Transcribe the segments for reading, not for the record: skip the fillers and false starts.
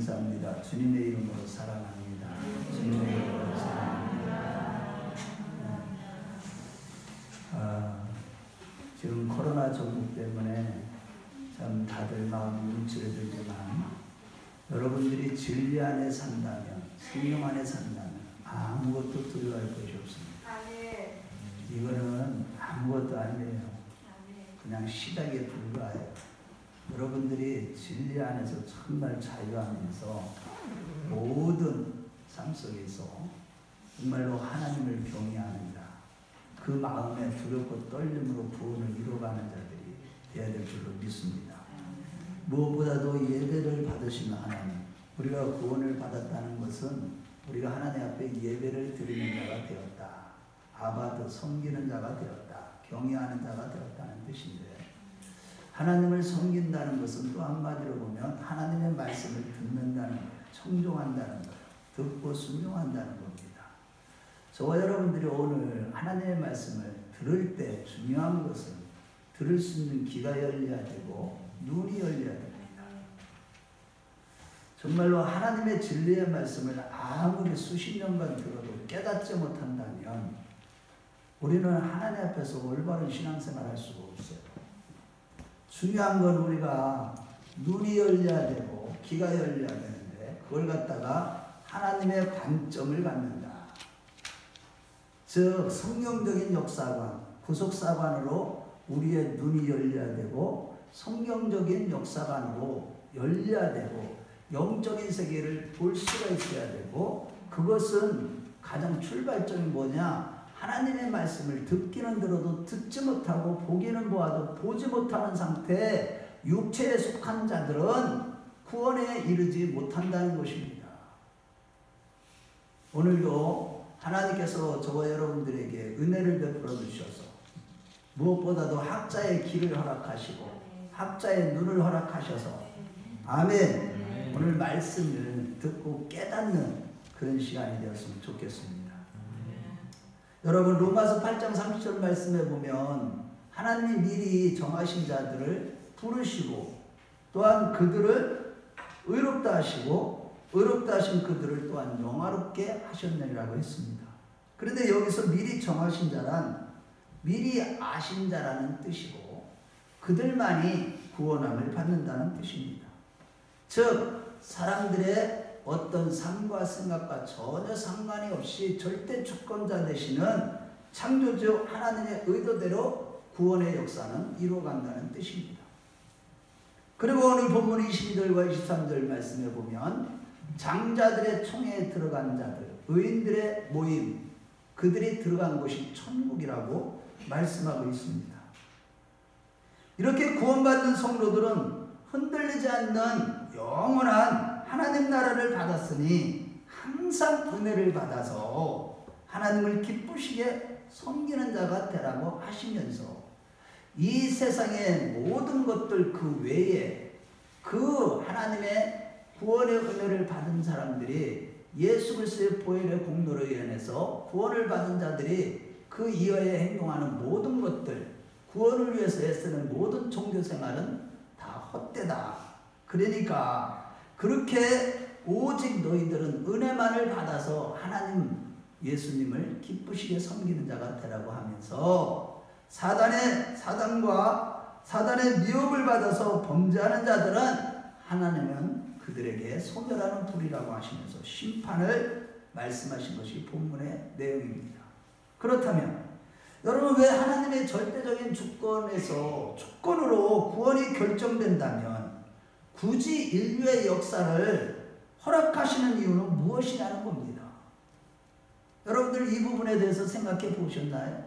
감사합니다. 주님의 이름으로 사랑합니다. 주님의 이름으로 사랑합니다. 지금 코로나 전국 때문에 참 다들 마음이 움츠러들지만 여러분들이 진리 안에 산다면, 성령 안에 산다면 아무것도 두려워할 것이 없습니다. 이거는 아무것도 아니에요. 그냥 시작에 불과해요. 여러분들이 진리 안에서 정말 자유하면서 모든 삶 속에서 정말로 하나님을 경외하는다. 그 마음에 두렵고 떨림으로 구원을 이뤄가는 자들이 되어야 될 줄로 믿습니다. 무엇보다도 예배를 받으시는 하나님, 우리가 구원을 받았다는 것은 우리가 하나님 앞에 예배를 드리는 자가 되었다. 아바도 섬기는 자가 되었다. 경외하는 자가 되었다는 뜻인데, 하나님을 섬긴다는 것은 또 한마디로 보면 하나님의 말씀을 듣는다는 거예요. 청종한다는 거예요. 듣고 순종한다는 겁니다. 저와 여러분들이 오늘 하나님의 말씀을 들을 때 중요한 것은 들을 수 있는 귀가 열려야 되고 눈이 열려야 됩니다. 정말로 하나님의 진리의 말씀을 아무리 수십 년간 들어도 깨닫지 못한다면 우리는 하나님 앞에서 올바른 신앙생활을 할 수가 없어요. 중요한 건 우리가 눈이 열려야 되고 귀가 열려야 되는데 그걸 갖다가 하나님의 관점을 갖는다. 즉 성경적인 역사관, 구속사관으로 우리의 눈이 열려야 되고 성경적인 역사관으로 열려야 되고 영적인 세계를 볼 수가 있어야 되고, 그것은 가장 출발점이 뭐냐? 하나님의 말씀을 듣기는 들어도 듣지 못하고 보기는 보아도 보지 못하는 상태에 육체에 속한 자들은 구원에 이르지 못한다는 것입니다. 오늘도 하나님께서 저와 여러분들에게 은혜를 베풀어 주셔서 무엇보다도 학자의 길을 허락하시고 학자의 눈을 허락하셔서 아멘. 오늘 말씀을 듣고 깨닫는 그런 시간이 되었으면 좋겠습니다. 여러분 로마서 8장 30절 말씀에 보면 하나님이 미리 정하신 자들을 부르시고 또한 그들을 의롭다 하시고 의롭다 하신 그들을 또한 영화롭게 하셨느니라고 했습니다. 그런데 여기서 미리 정하신 자란 미리 아신 자라는 뜻이고 그들만이 구원함을 받는다는 뜻입니다. 즉 사람들의 어떤 삶과 생각과 전혀 상관이 없이 절대 주권자 되시는 창조주 하나님의 의도대로 구원의 역사는 이루어간다는 뜻입니다. 그리고 오늘 본문 22절과 23절 말씀에 보면 장자들의 총회에 들어간 자들, 의인들의 모임, 그들이 들어간 곳이 천국이라고 말씀하고 있습니다. 이렇게 구원받는 성도들은 흔들리지 않는 영원한 하나님 나라를 받았으니 항상 은혜를 받아서 하나님을 기쁘시게 섬기는 자가 되라고 하시면서 이 세상의 모든 것들 그 외에 그 하나님의 구원의 은혜를 받은 사람들이 예수 그리스도의 보혈의 공로로 인해서 구원을 받은 자들이 그 이하에 행동하는 모든 것들, 구원을 위해서 애쓰는 모든 종교생활은 다 헛되다. 그러니까 그렇게 오직 너희들은 은혜만을 받아서 하나님 예수님을 기쁘시게 섬기는 자가 되라고 하면서 사단과 사단의 미혹을 받아서 범죄하는 자들은 하나님은 그들에게 소멸하는 불이라고 하시면서 심판을 말씀하신 것이 본문의 내용입니다. 그렇다면 여러분 왜 하나님의 절대적인 주권으로 구원이 결정된다면 굳이 인류의 역사를 허락하시는 이유는 무엇이냐는 겁니다. 여러분들 이 부분에 대해서 생각해 보셨나요?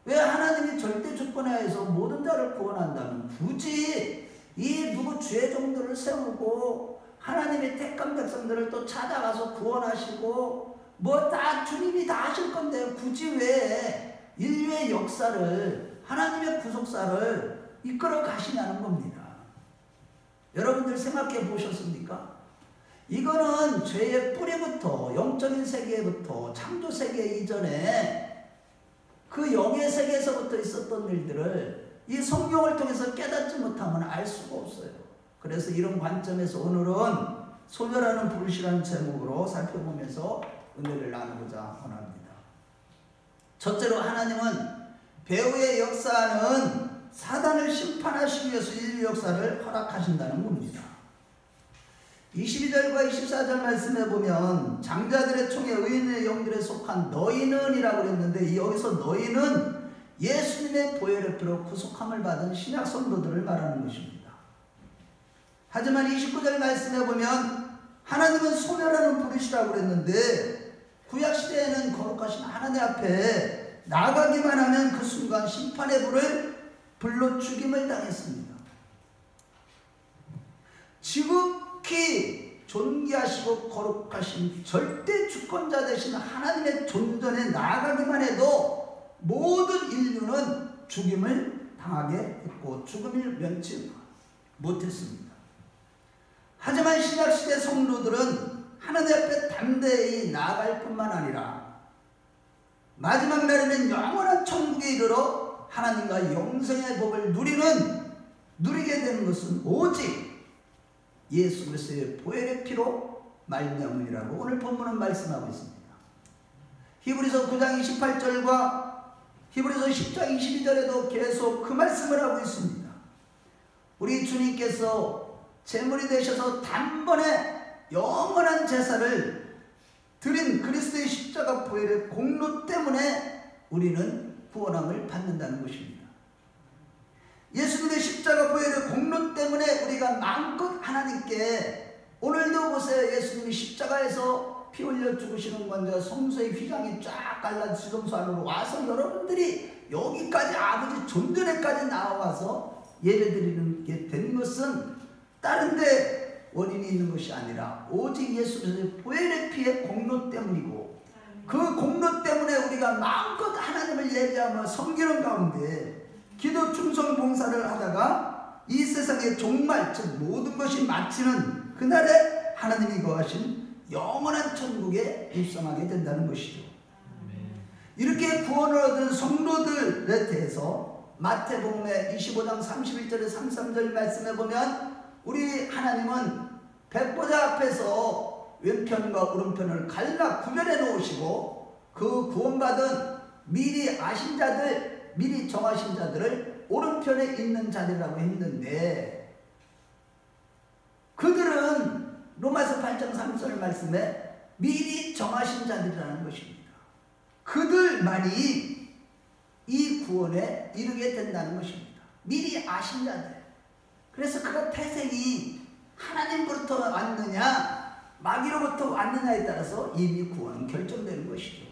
왜 하나님이 절대 주권하에서 모든 자를 구원한다면 굳이 이 누구 죄 정도를 세우고 하나님의 택한 백성들을 또 찾아가서 구원하시고 뭐 다 주님이 다 하실 건데 굳이 왜 인류의 역사를 하나님의 구속사를 이끌어 가시냐는 겁니다. 여러분들 생각해 보셨습니까? 이거는 죄의 뿌리부터 영적인 세계부터 창조 세계 이전에 그 영의 세계에서부터 있었던 일들을 이 성경을 통해서 깨닫지 못하면 알 수가 없어요. 그래서 이런 관점에서 오늘은 소멸하는 불씨라는 제목으로 살펴보면서 은혜를 나누고자 원합니다. 첫째로 하나님은 배후의 역사는 사단을 심판하시기 위해서 인류 역사를 허락하신다는 겁니다. 22절과 24절 말씀에 보면 장자들의 총에 의인의 영들에 속한 너희는 이라고 그랬는데 여기서 너희는 예수님의 보혈의 피로 구속함을 받은 신약 성도들을 말하는 것입니다. 하지만 29절 말씀에 보면 하나님은 소멸하는 불이시라고 그랬는데 구약시대에는 거룩하신 하나님 앞에 나가기만 하면 그 순간 심판의 불을 불로 죽임을 당했습니다. 지극히 존귀하시고 거룩하신 절대 주권자 되신 하나님의 존전에 나아가기만 해도 모든 인류는 죽임을 당하게 했고 죽음을 면치 못했습니다. 하지만 신약시대 성도들은 하나님 앞에 담대히 나아갈 뿐만 아니라 마지막 날에는 영원한 천국에 이르러 하나님과 영생의 복을 누리게 되는 것은 오직 예수 그리스도의 보혈의 피로 말미암으리라고 오늘 본문은 말씀하고 있습니다. 히브리서 9장 28절과 히브리서 10장 22절에도 계속 그 말씀을 하고 있습니다. 우리 주님께서 제물이 되셔서 단번에 영원한 제사를 드린 그리스도의 십자가 보혈의 공로 때문에 우리는 구원함을 받는다는 것입니다. 예수님의 십자가 보혈의 공로 때문에 우리가 마음껏 하나님께 오늘도 보세요. 예수님이 십자가에서 피 흘려 죽으시는 건데 성소의 휘장이 쫙 갈라 지성소 안으로 와서 여러분들이 여기까지 아버지 존전에까지 나와서 예배드리는 게 된 것은 다른 데 원인이 있는 것이 아니라 오직 예수 그리스도의 보혈의 피의 공로 때문이고 그 공로 때문에 우리가 마음껏 하나님을 예배하며 섬기는 가운데 기도 충성 봉사를 하다가 이 세상의 종말 즉 모든 것이 마치는 그날에 하나님이 거하신 영원한 천국에 입성하게 된다는 것이죠. 이렇게 구원을 얻은 성도들에 대해서 마태복음의 25장 31절에 33절 말씀에 보면 우리 하나님은 백보자 앞에서 왼편과 오른편을 갈라 구별해 놓으시고 그 구원받은 미리 아신 자들, 미리 정하신 자들을 오른편에 있는 자들이라고 했는데 그들은 로마서 8장 3절 말씀에 미리 정하신 자들이라는 것입니다. 그들만이 이 구원에 이르게 된다는 것입니다. 미리 아신 자들. 그래서 그가 태생이 하나님으로부터 왔느냐 마귀로부터 왔느냐에 따라서 이미 구원은 결정되는 것이죠.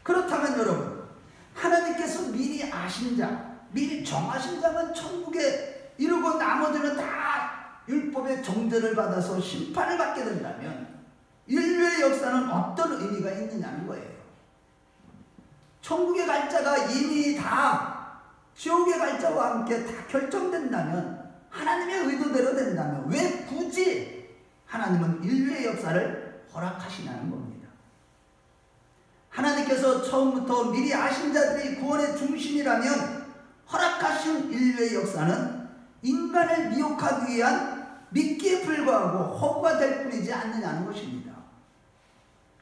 그렇다면 여러분 하나님께서 미리 아신 자, 미리 정하신 자만 천국에 이르고 나머지는 다 율법의 정죄를 받아서 심판을 받게 된다면 인류의 역사는 어떤 의미가 있느냐는 거예요. 천국에 갈 자가 이미 다 지옥에 갈 자와 함께 다 결정된다면 하나님의 의도대로 된다면 왜 굳이 하나님은 인류의 역사를 허락하시냐는 겁니다. 하나님께서 처음부터 미리 아신 자들이 구원의 중심이라면 허락하신 인류의 역사는 인간을 미혹하기 위한 미끼에 불과하고 허구가 될 뿐이지 않느냐는 것입니다.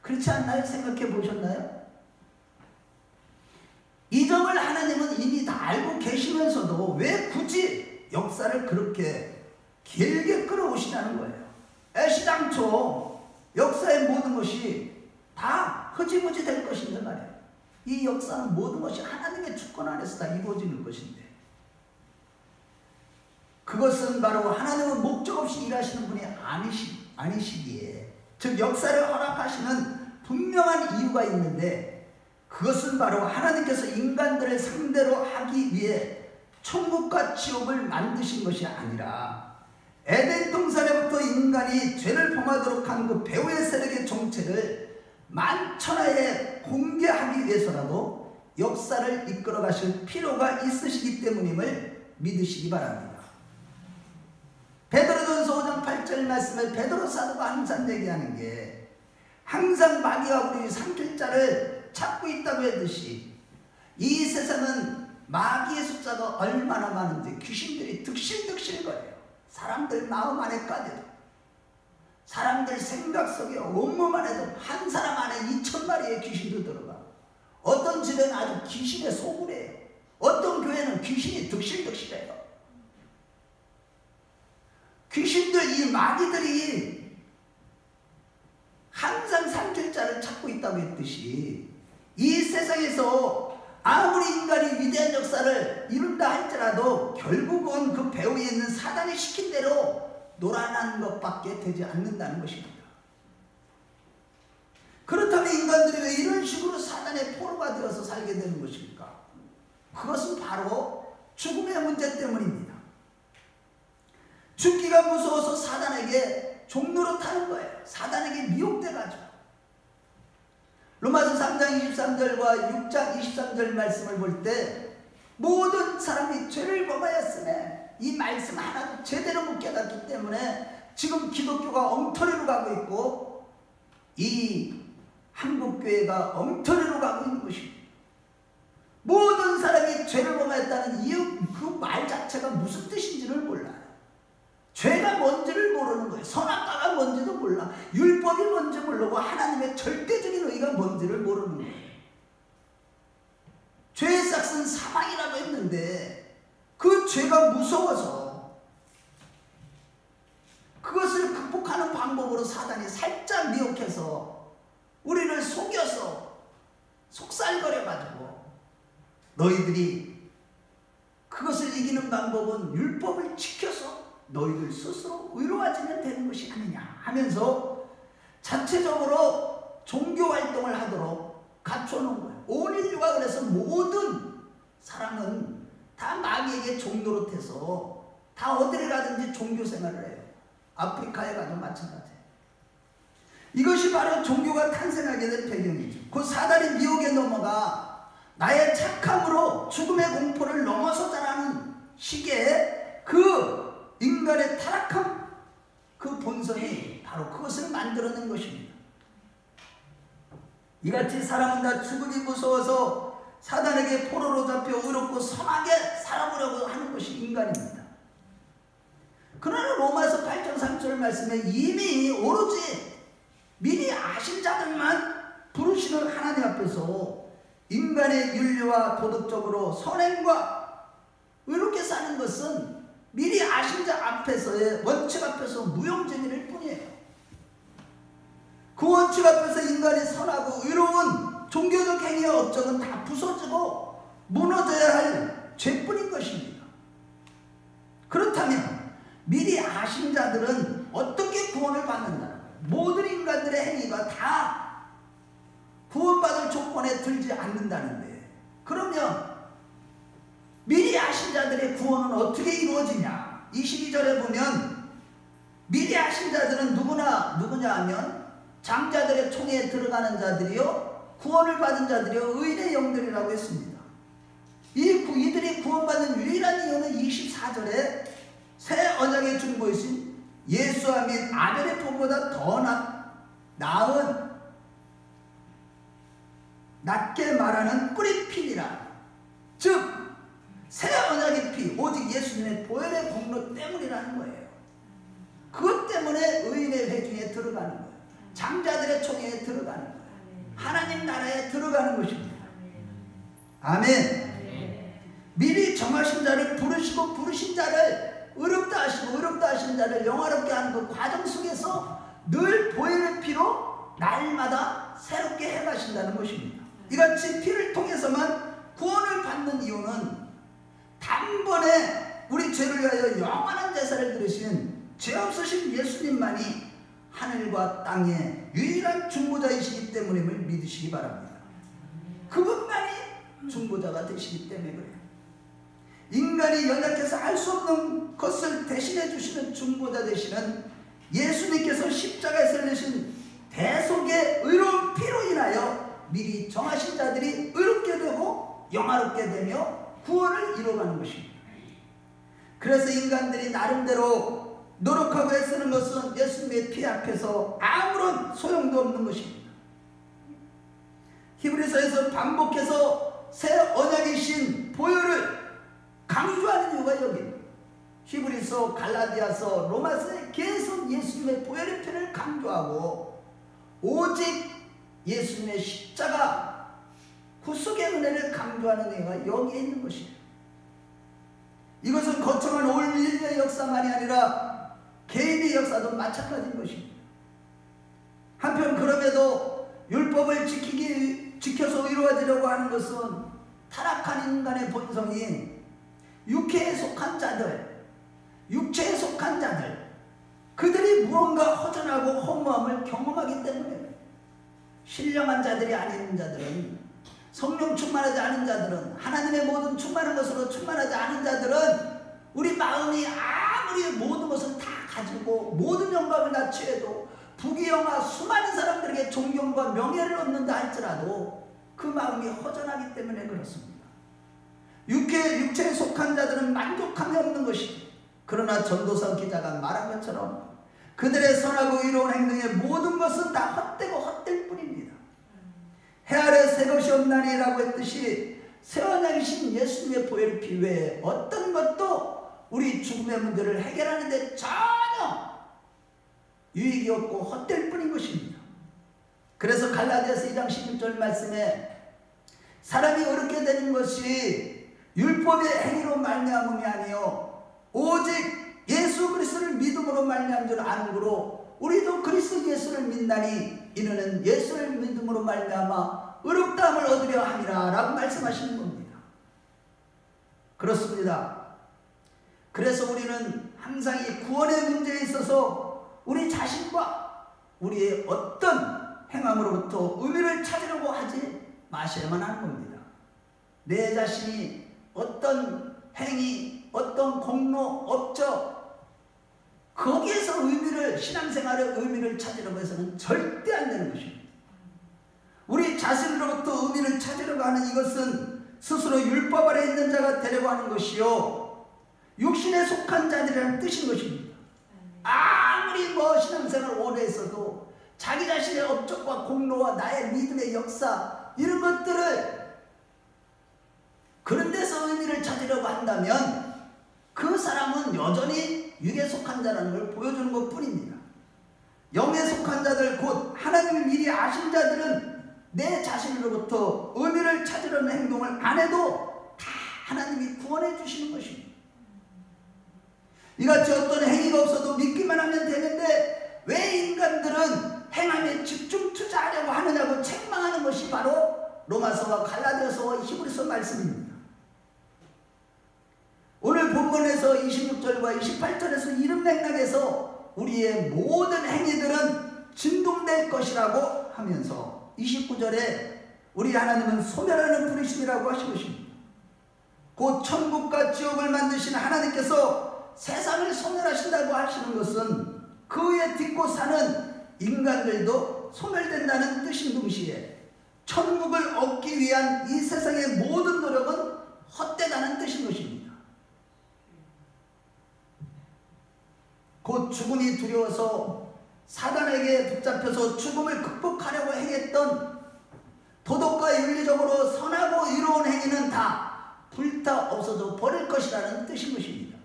그렇지 않나요? 생각해 보셨나요? 이 점을 하나님은 이미 다 알고 계시면서도 왜 굳이 역사를 그렇게 길게 끌어오시냐는 거예요. 애시당초 역사의 모든 것이 다 흐지부지 될 것인데 말이에요. 이 역사는 모든 것이 하나님의 주권 안에서 다 이루어지는 것인데 그것은 바로 하나님은 목적 없이 일하시는 분이 아니시기에 즉 역사를 허락하시는 분명한 이유가 있는데 그것은 바로 하나님께서 인간들을 상대로 하기 위해 천국과 지옥을 만드신 것이 아니라 에덴 동산에부터 인간이 죄를 범하도록 한 그 배후의 세력의 정체를 만천하에 공개하기 위해서라도 역사를 이끌어 가실 필요가 있으시기 때문임을 믿으시기 바랍니다. 베드로전서 5장 8절 말씀에 베드로 사도가 항상 얘기하는 게 항상 마귀가 우리 삼킬 자를 찾고 있다고 했듯이 이 세상은 마귀의 숫자가 얼마나 많은지 귀신들이 득실득실거려요. 사람들 마음 안에까지도. 사람들 생각 속에 업무만 해도 한 사람 안에 2,000마리의 귀신도 들어가. 어떤 집에는 아주 귀신의 소굴이에요. 어떤 교회는 귀신이 득실득실해요. 귀신들, 이 마귀들이 항상 삼킬자를 찾고 있다고 했듯이 이 세상에서 아무리 인간이 위대한 역사를 이룬다 할지라도 결국은 그 배후에 있는 사단이 시킨 대로 놀아나는 것밖에 되지 않는다는 것입니다. 그렇다면 인간들이 왜 이런 식으로 사단의 포로가 되어서 살게 되는 것입니까? 그것은 바로 죽음의 문제 때문입니다. 죽기가 무서워서 사단에게 종노릇하는 거예요. 사단에게 미혹돼가지고. 로마서 3장 23절과 6장 23절 말씀을 볼 때 모든 사람이 죄를 범하였으며 이 말씀 하나도 제대로 못 깨닫기 때문에 지금 기독교가 엉터리로 가고 있고 이 한국교회가 엉터리로 가고 있는 것입니다. 모든 사람이 죄를 범하였다는 그 말 자체가 무슨 뜻인지를 몰라요. 죄가 뭔지를 모르는 거예요. 선악과가 뭔지도 몰라. 율법이 뭔지 모르고 하나님의 절대적인 의가 뭔지를 모르는 거예요. 죄의 싹은 사망이라고 했는데 그 죄가 무서워서 그것을 극복하는 방법으로 사단이 살짝 미혹해서 우리를 속여서 속살거려가지고 너희들이 그것을 이기는 방법은 율법을 지켜서 너희들 스스로 의로워지면 되는 것이 아니냐 하면서 자체적으로 종교활동을 하도록 갖춰놓은 거예요. 온 인류가 그래서 모든 사람은 다 마귀에게 종노릇해서 다 어디를 가든지 종교생활을 해요. 아프리카에 가도 마찬가지예요. 이것이 바로 종교가 탄생하게 된 배경이죠. 그 사단의 미혹에 넘어가 나의 착함으로 죽음의 공포를 넘어서 자라는 시기에 그 인간의 타락함, 그 본성이 바로 그것을 만들어낸 것입니다. 이같이 사람은 다 죽음이 무서워서 사단에게 포로로 잡혀 의롭고 선하게 살아보려고 하는 것이 인간입니다. 그러나 로마서 8장 3절 말씀에 이미 오로지 미리 아신 자들만 부르시는 하나님 앞에서 인간의 윤리와 도덕적으로 선행과 의롭게 사는 것은 미리 아신 자 앞에서의 원칙 앞에서 무용지물일 뿐이에요. 그 원칙 앞에서 인간이 선하고 의로운 종교적 행위의 업적은 다 부서지고 무너져야 할 죄뿐인 것입니다. 그렇다면 미리 아신 자들은 어떻게 구원을 받는다는 거예요? 모든 인간들의 행위가 다 구원받을 조건에 들지 않는다는데 그러면 미리 아신 자들의 구원은 어떻게 이루어지냐? 22절에 보면 미리 아신 자들은 누구냐 하면 장자들의 총회에 들어가는 자들이요 구원을 받은 자들이요 의인의 영들이라고 했습니다. 이들이 구원받는 유일한 이유는 24절에 새 언약의 중보이신 예수와 및 아벨의 본보다 더 나은 낮게 말하는 뿌리 피니라. 즉 새 언약의 피, 오직 예수님의 보혈의 공로 때문이라는 거예요. 그것 때문에 의인의 회중에 들어가는 거예요. 장자들의 총회에 들어가는 거예요. 하나님 나라에 들어가는 것입니다. 아멘. 미리 정하신 자를 부르시고 부르신 자를 의롭다 하시고 의롭다 하신 자를 영화롭게 하는 그 과정 속에서 늘 보혈의 피로 날마다 새롭게 해가신다는 것입니다. 이같이 피를 통해서만 구원을 받는 이유는 단번에 우리 죄를 위하여 영원한 제사를 드리신 죄 없으신 예수님만이 하늘과 땅의 유일한 중보자이시기 때문임을 믿으시기 바랍니다. 그분만이 중보자가 되시기 때문에 그래요. 인간이 연약해서 할 수 없는 것을 대신해 주시는 중보자 되시는 예수님께서 십자가에서 흘리신 대속의 의로운 피로 인하여 미리 정하신 자들이 의롭게 되고 영화롭게 되며 구원을 이뤄가는 것입니다. 그래서 인간들이 나름대로 노력하고 애쓰는 것은 예수님의 피 앞에서 아무런 소용도 없는 것입니다. 히브리서에서 반복해서 새 언약이신 보혈을 강조하는 이유가 여기입니다. 히브리서, 갈라디아서, 로마서에 계속 예수님의 보혈의 피를 강조하고 오직 예수님의 십자가 구속의 은혜를 강조하는 의미가 여기에 있는 것이에요. 이것은 거창한 올 인류의 역사만이 아니라 개인의 역사도 마찬가지인 것입니다. 한편 그럼에도 율법을 지켜서 이루어지려고 하는 것은 타락한 인간의 본성인 육체에 속한 자들, 그들이 무언가 허전하고 허무함을 경험하기 때문에 신령한 자들이 아닌 자들은, 성령 충만하지 않은 자들은, 하나님의 모든 충만한 것으로 충만하지 않은 자들은 우리 마음이 아무리 모든 것을 다 가지고 모든 영광을 다 취해도 부귀영화 수많은 사람들에게 존경과 명예를 얻는다 할지라도 그 마음이 허전하기 때문에 그렇습니다. 육체에 속한 자들은 만족함이 없는 것이죠. 그러나 전도서 기자가 말한 것처럼 그들의 선하고 의로운 행동의 모든 것은 다 헛되고 헛될 뿐입니다. 해 아래 새 것이 없나니라고 했듯이 새 언약이신 예수님의 보혈 피 외에 어떤 것도 우리 죽음의 문제를 해결하는 데 전혀 유익이 없고 헛될 뿐인 것입니다. 그래서 갈라디아서 2장 16절 말씀에 사람이 어렵게 되는 것이 율법의 행위로 말미암음이 아니요 오직 예수 그리스도를 믿음으로 말미암은 줄 아는고로 우리도 그리스도 예수를 믿나니 이는 예수를 믿음으로 말미암아 의롭다함을 얻으려 함이라 라고 말씀하시는 겁니다. 그렇습니다. 그래서 우리는 항상 이 구원의 문제에 있어서 우리 자신과 우리의 어떤 행함으로부터 의미를 찾으려고 하지 마셔야만 하는 겁니다. 내 자신이 어떤 행위, 어떤 공로, 업적, 거기에서 의미를, 신앙생활의 의미를 찾으려고 해서는 절대 안 되는 것입니다. 우리 자신으로부터 의미를 찾으려고 하는 이것은 스스로 율법 아래 있는 자가 되려고 하는 것이요 육신에 속한 자들이라는 뜻인 것입니다. 아무리 신앙생활을 오래 했어도 자기 자신의 업적과 공로와 나의 믿음의 역사 이런 것들을 그런 데서 의미를 찾으려고 한다면 그 사람은 여전히 육에 속한 자라는 걸 보여주는 것 뿐입니다. 영에 속한 자들 곧 하나님을 미리 아신 자들은 내 자신으로부터 의미를 찾으려는 행동을 안 해도 다 하나님이 구원해 주시는 것입니다. 이같이 어떤 행위가 없어도 믿기만 하면 되는데 왜 인간들은 행함에 집중 투자하려고 하느냐고 책망하는 것이 바로 로마서와 갈라디아서와 히브리서 말씀입니다. 오늘 본문에서 26절과 28절에서 이런 맥락에서 우리의 모든 행위들은 진동될 것이라고 하면서 29절에 우리 하나님은 소멸하는 분이시라고 하신 것입니다. 곧 천국과 지옥을 만드신 하나님께서 세상을 소멸하신다고 하시는 것은 그에 딛고 사는 인간들도 소멸된다는 뜻인 동시에 천국을 얻기 위한 이 세상의 모든 노력은 헛되다는 뜻인 것입니다. 곧 죽음이 두려워서 사단에게 붙잡혀서 죽음을 극복하려고 행했던 도덕과 윤리적으로 선하고 의로운 행위는 다 불타 없어져 버릴 것이라는 뜻인 것입니다.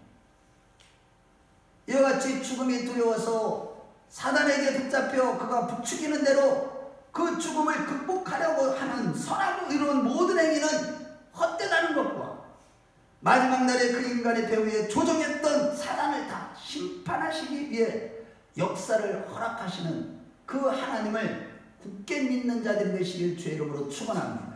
이와 같이 죽음이 두려워서 사단에게 붙잡혀 그가 부추기는 대로 그 죽음을 극복하려고 하는 선하고 의로운 모든 행위는 헛되다는 것과 마지막 날에 그 인간의 배후에 조종했던 사단을 다 심판하시기 위해 역사를 허락하시는 그 하나님을 굳게 믿는 자들이 되시길 주의 이름으로 축원합니다.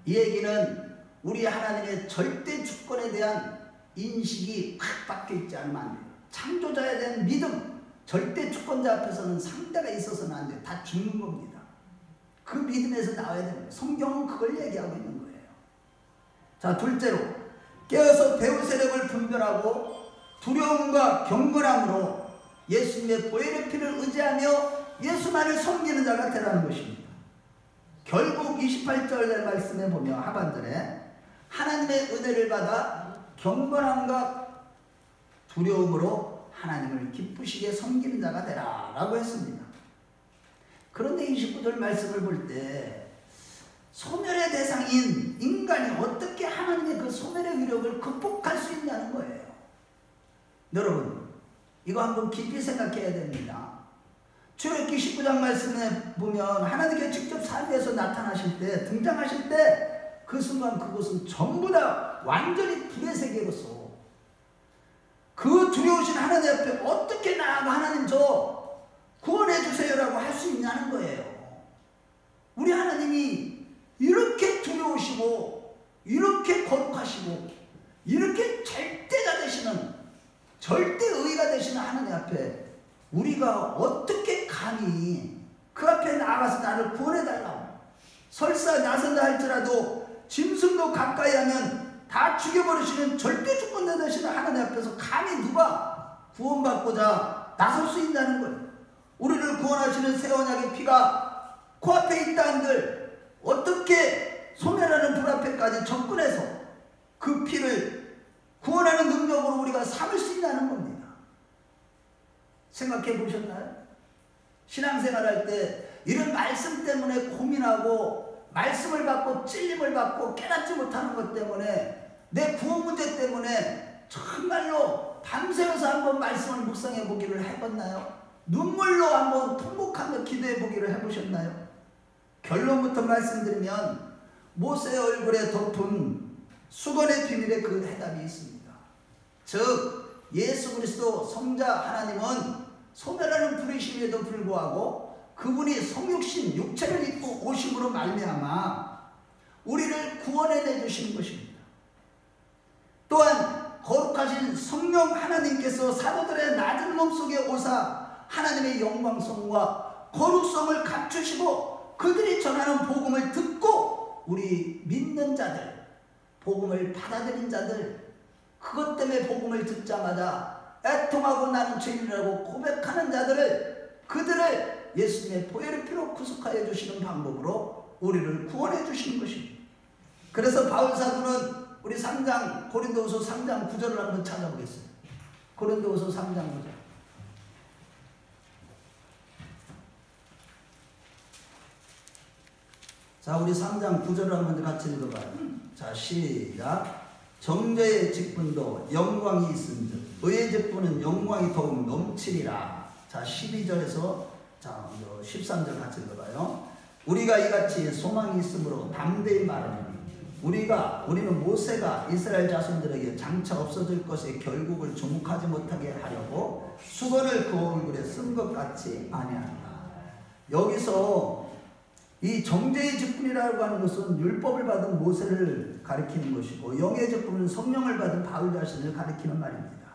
이 얘기는 우리 하나님의 절대 주권에 대한 인식이 확 박혀 있지 않으면 안 돼요. 창조자에 대한 믿음, 절대 주권자 앞에서는 상대가 있어서는 안 돼요. 다 죽는 겁니다. 그 믿음에서 나와야 됩니다. 성경은 그걸 얘기하고 있는 거예요. 자, 둘째로 깨어서 배울 세력을 분별하고 두려움과 경건함으로 예수님의 보혈의 피를 의지하며 예수만을 섬기는 자가 되라는 것입니다. 결국 28절 말씀에 보면 하반절에 하나님의 은혜를 받아 경건함과 두려움으로 하나님을 기쁘시게 섬기는 자가 되라 라고 했습니다. 그런데 29절 말씀을 볼 때 소멸의 대상인 인간이 어떻게 하나님의 그 소멸의 위력을 극복할 수 있냐는 거예요. 여러분, 이거 한번 깊이 생각해야 됩니다. 출애굽기 19장 말씀에 보면 하나님께 직접 삶에서 나타나실 때, 등장하실 때 그 순간 그곳은 전부 다 완전히 불의 세계로서 그 두려우신 하나님 앞에 어떻게 나아가 하나님 저 구원해 주세요라고 할 수 있냐는 거예요. 우리 하나님이 이렇게 두려우시고 이렇게 거룩하시고 이렇게 절대가 되시는, 절대의가 되시는 하나님 앞에 우리가 어떻게 감히 그 앞에 나아가서 나를 구원해달라고, 설사 나선다 할지라도 짐승도 가까이 하면 다 죽여버리시는 절대 주권자 되시는 하나님 앞에서 감히 누가 구원받고자 나설 수 있다는 거예요. 우리를 구원하시는 새 언약의 피가 코앞에 있다 한들 어떻게 소멸하는 불 앞에까지 접근해서 그 피를 구원하는 능력으로 우리가 삼을 수 있다는 겁니다. 생각해 보셨나요? 신앙생활 할 때 이런 말씀 때문에 고민하고 말씀을 받고 찔림을 받고 깨닫지 못하는 것 때문에 내 구원 문제 때문에 정말로 밤새워서 한번 말씀을 묵상해 보기를 해봤나요? 눈물로 한번 통곡하며 기도해 보기를 해보셨나요? 결론부터 말씀드리면 모세의 얼굴에 덮은 수건의 비밀에 그 해답이 있습니다. 즉 예수 그리스도 성자 하나님은 소멸하는 불이심에도 불구하고 그분이 성육신 육체를 입고 오심으로 말미암아 우리를 구원해 내주신 것입니다. 또한 거룩하신 성령 하나님께서 사도들의 낮은 몸속에 오사 하나님의 영광성과 거룩성을 갖추시고 그들이 전하는 복음을 듣고 우리 믿는 자들, 복음을 받아들인 자들, 그것 때문에 복음을 듣자마자 애통하고 나는 죄인이라고 고백하는 자들을, 그들을 예수님의 보혈의 피로 구속하여 주시는 방법으로 우리를 구원해 주시는 것입니다. 그래서 바울 사도는 우리 3장 고린도후서 3장 9절을 한번 찾아보겠습니다. 고린도후서 3장 9절. 자, 우리 3장 9절을 한번 같이 읽어봐요. 자, 시작. 정죄의 직분도 영광이 있은즉 의의 직분은 영광이 더욱 넘치리라. 자, 12절에서 자, 13절 같이 읽어봐요. 우리가 이같이 소망이 있으므로 담대히 말하노니 우리는 모세가 이스라엘 자손들에게 장차 없어질 것의 결국을 주목하지 못하게 하려고 수건을 그 얼굴에 쓴 것 같이 아니한다. 여기서 이 정죄의 직분이라고 하는 것은 율법을 받은 모세를 가리키는 것이고, 영의 직분은 성령을 받은 바울 자신을 가리키는 말입니다.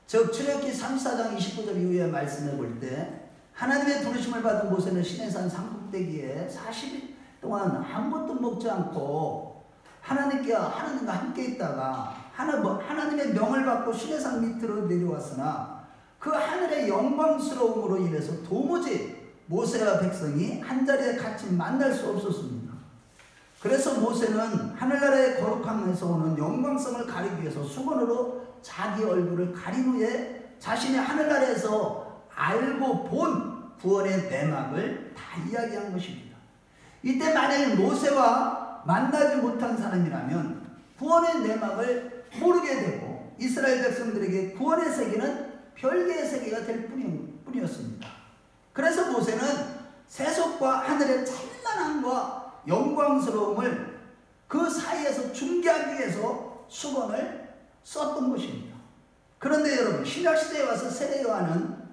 즉 출애굽기 34장 29절 이후에 말씀해 볼 때 하나님의 부르심을 받은 모세는 시내산 산꼭대기에 40일 동안 아무것도 먹지 않고 하나님과 함께 있다가 하나님의 명을 받고 시내산 밑으로 내려왔으나 그 하늘의 영광스러움으로 인해서 도무지 모세와 백성이 한자리에 같이 만날 수 없었습니다. 그래서 모세는 하늘나라의 거룩함에서 오는 영광성을 가리기 위해서 수건으로 자기 얼굴을 가린 후에 자신의 하늘나라에서 알고 본 구원의 내막을 다 이야기한 것입니다. 이때 만약에 모세와 만나지 못한 사람이라면 구원의 내막을 모르게 되고 이스라엘 백성들에게 구원의 세계는 별개의 세계가 될 뿐이었습니다. 그래서 모세는 세속과 하늘의 찬란함과 영광스러움을 그 사이에서 중개하기 위해서 수건을 썼던 것입니다. 그런데 여러분, 신약시대에 와서 세례 요한은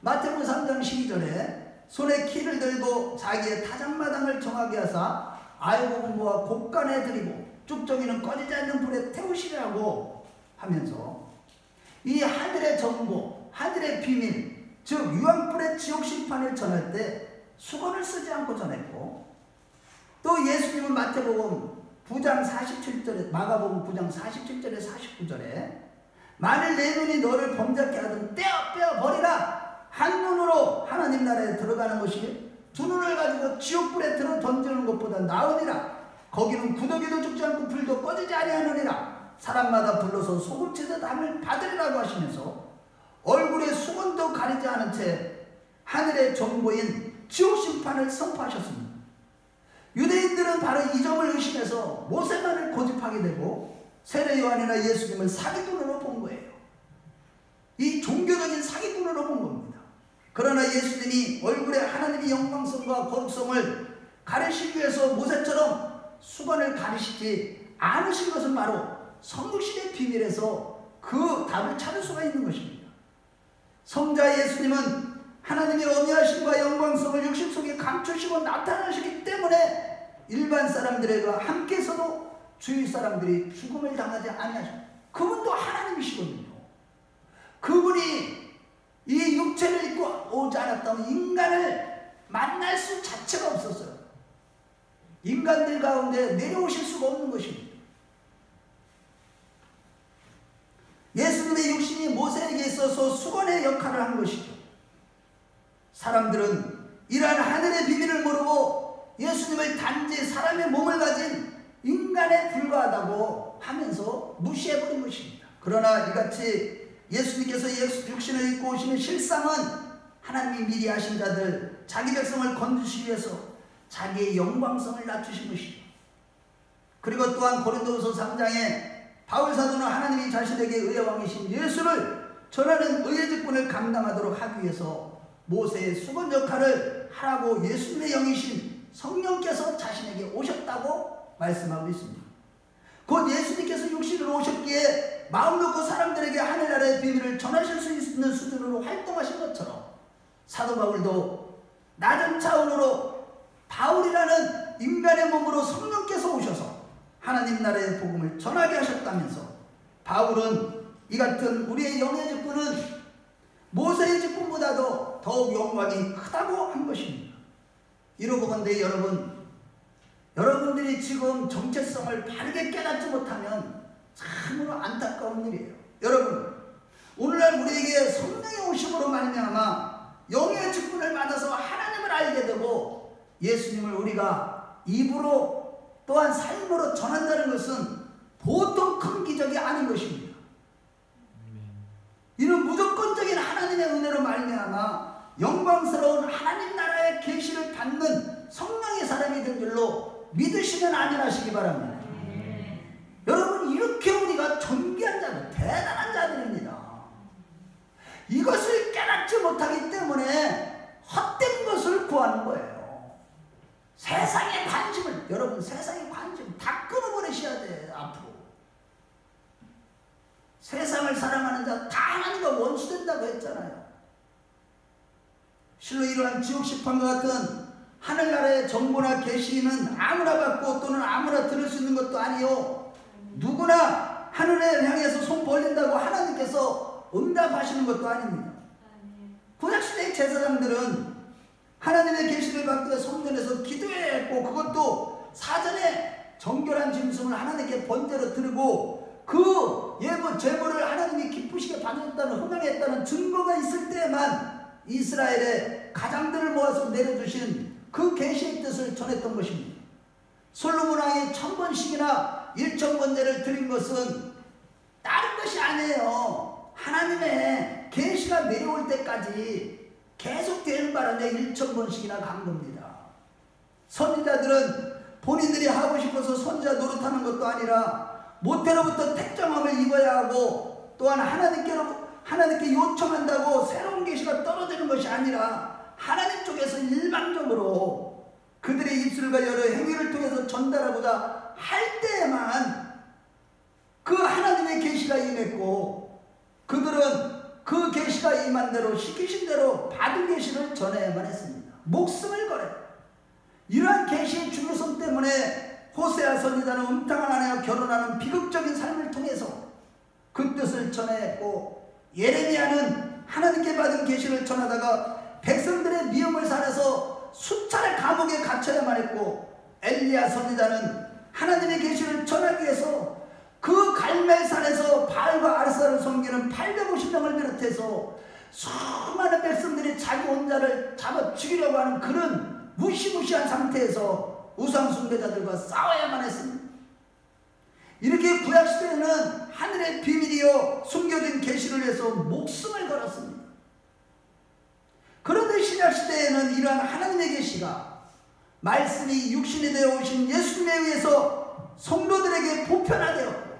마태복음 3장 12절에 손에 키를 들고 자기의 타작마당을 정하게 하사 아이고부와 곡간에 드리고 쭉정이는 꺼지지 않는 불에 태우시라고 하면서 이 하늘의 정보, 하늘의 비밀, 즉 유황불의 지옥심판을 전할 때 수건을 쓰지 않고 전했고, 또 예수님은 마태복음 9장 47절에, 마가복음 9장 47절에 49절에 만일 내 눈이 너를 범죄케 하든 떼어 버리라. 한 눈으로 하나님 나라에 들어가는 것이 두 눈을 가지고 지옥불에 들어 던지는 것보다 나으니라. 거기는 구더기도 죽지 않고 불도 꺼지지 아니하느니라. 사람마다 불러서 소금치듯 함을 받으리라고 하시면서 얼굴에 수건도 가리지 않은 채 하늘의 정보인 지옥심판을 선포하셨습니다. 유대인들은 바로 이 점을 의심해서 모세만을 고집하게 되고 세례 요한이나 예수님을 사기꾼으로 본 거예요. 이 종교적인 사기꾼으로 본 겁니다. 그러나 예수님이 얼굴에 하나님의 영광성과 거룩성을 가리시기 위해서 모세처럼 수건을 가리시지 않으신 것은 바로 성육신의 비밀에서 그 답을 찾을 수가 있는 것입니다. 성자 예수님은 하나님의 어미하심과 영광성을 육신 속에 감추시고 나타나시기 때문에 일반 사람들과 함께서도 주위 사람들이 죽음을 당하지 아니하십니다. 그분도 하나님이시거든요. 그분이 이 육체를 입고 오지 않았다면 인간을 만날 수 자체가 없었어요. 인간들 가운데 내려오실 수가 없는 것입니다. 예수님의 육신이 모세에게 있어서 수건의 역할을 한 것이죠. 사람들은 이러한 하늘의 비밀을 모르고 예수님을 단지 사람의 몸을 가진 인간에 불과하다고 하면서 무시해버린 것입니다. 그러나 이같이 예수님께서 육신을 입고 오시는 실상은 하나님이 미리 하신 자들, 자기 백성을 건지시기 위해서 자기의 영광성을 낮추신 것이죠. 그리고 또한 고린도후서 3장에 바울 사도는 하나님이 자신에게 의의 왕이신 예수를 전하는 의의 직분을 감당하도록 하기 위해서 모세의 수건 역할을 하라고 예수님의 영이신 성령께서 자신에게 오셨다고 말씀하고 있습니다. 곧 예수님께서 육신으로 오셨기에 마음 놓고 사람들에게 하늘나라의 비밀을 전하실 수 있는 수준으로 활동하신 것처럼 사도 바울도 낮은 차원으로 바울이라는 인간의 몸으로 성령께서 오셔서 하나님 나라의 복음을 전하게 하셨다면서 바울은 이 같은 우리의 영의 직분은 모세의 직분보다도 더욱 영광이 크다고 한 것입니다. 이러고건대 여러분들이 지금 정체성을 바르게 깨닫지 못하면 참으로 안타까운 일이에요. 여러분, 오늘날 우리에게 성령의 오심으로 말미암아 영의 직분을 받아서 하나님을 알게 되고 예수님을 우리가 입으로 또한 삶으로 전한다는 것은 보통 큰 기적이 아닌 것입니다. 이는 무조건적인 하나님의 은혜로 말미암아 영광스러운 하나님 나라의 계시를 받는 성령의 사람이 된 줄로 믿으시면 아멘하시기 바랍니다. 여러분, 이렇게 우리가 존귀한 자들, 대단한 자들입니다. 이것을 깨닫지 못하기 때문에 헛된 것을 구하는 거예요. 세상의 관심을, 여러분, 세상의 관심 다 끊어버리셔야 돼요. 앞으로 세상을 사랑하는 자 다 하나님과 원수된다고 했잖아요. 실로 이러한 지옥 심판과 같은 하늘나라의 정보나 계시는 아무나 받고 또는 아무나 들을 수 있는 것도 아니요, 누구나 하늘에 향해서 손 벌린다고 하나님께서 응답하시는 것도 아닙니다. 구약시대의 제사장들은 하나님의 계시를 받기 위해 성전에서 기도해야 했고, 그것도 사전에 정결한 짐승을 하나님께 번제로 드리고 그 예물 제물을 하나님이 기쁘시게 받았다는, 흥행했다는 증거가 있을 때에만 이스라엘의 가장들을 모아서 내려주신 그 계시의 뜻을 전했던 것입니다. 솔로몬 왕이 1000번씩이나 1000번제를 드린 것은 다른 것이 아니에요. 하나님의 계시가 내려올 때까지 계속 되는 바람에 1000번씩이나 간 겁니다. 선지자들은 본인들이 하고 싶어서 선지자 노릇하는 것도 아니라 모태로부터 택정함을 입어야 하고, 또한 하나님께 요청한다고 새로운 계시가 떨어지는 것이 아니라 하나님 쪽에서 일방적으로 그들의 입술과 여러 행위를 통해서 전달하고자 할 때에만 그 하나님의 계시가 임했고, 그들은 그 계시가 임한 대로 시키신 대로 받은 계시를 전해야만 했습니다. 목숨을 걸어요. 이러한 계시의 중요성 때문에 호세아 선지자는 음탕한 아내와 결혼하는 비극적인 삶을 통해서 그 뜻을 전해했고, 예레미야는 하나님께 받은 계시를 전하다가 백성들의 미움을 살아서 수차례 감옥에 갇혀야만 했고, 엘리야 선지자는 하나님의 계시를 전하기 위해서 그 갈멜산에서 바알과 아르사를 섬기는 850명을 비롯해서 수많은 백성들이 자기 혼자를 잡아 죽이려고 하는 그런 무시무시한 상태에서 우상 숭배자들과 싸워야만 했습니다. 이렇게 구약시대에는 하늘의 비밀이요 숨겨진 계시를 위해서 목숨을 걸었습니다. 그런데 신약시대에는 이러한 하나님의 계시가 말씀이 육신이 되어 오신 예수님에 의해서 성도들에게 보편화되었고,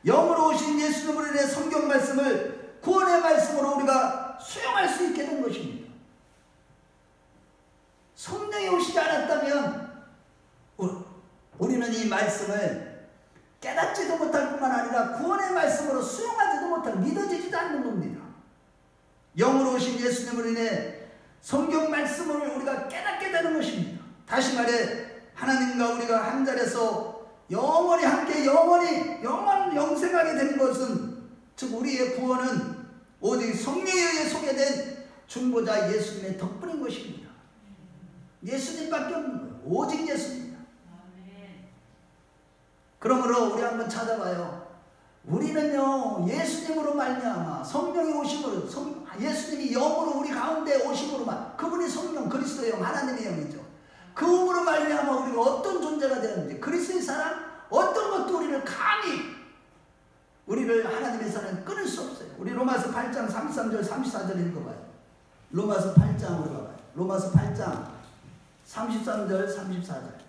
영으로 오신 예수님으로 인해 성경 말씀을 구원의 말씀으로 우리가 수용할 수 있게 된 것입니다. 성령이 오시지 않았다면 우리는 이 말씀을 깨닫지도 못할 뿐만 아니라 구원의 말씀으로 수용하지도 못할, 믿어지지도 않는 겁니다. 영으로 오신 예수님으로 인해 성경 말씀을 우리가 깨닫게 되는 것입니다. 다시 말해 하나님과 우리가 한 자리에서 영원히 함께 영생하게 되는 것은, 즉 우리의 구원은 오직 성령에 의해 소개된 중보자 예수님의 덕분인 것입니다. 예수님밖에 없는 거예요. 오직 예수님입니다. 그러므로 우리 한번 찾아봐요. 우리는요, 예수님으로 말미암아 성령이 오심으로, 예수님이 영으로 우리 가운데 오심으로만, 그분이 성령, 그리스도의 영, 하나님의 영이죠. 그 영으로 말미암아 우리가 어떤 존재가 되는지, 그리스도의 사람 어떤 것도 우리를 감히, 우리를 하나님의 사랑에 끊을 수 없어요. 우리 로마서 8장 33절 34절 읽어봐요. 로마서 8장으로 가봐요. 로마서 8장 33절 34절.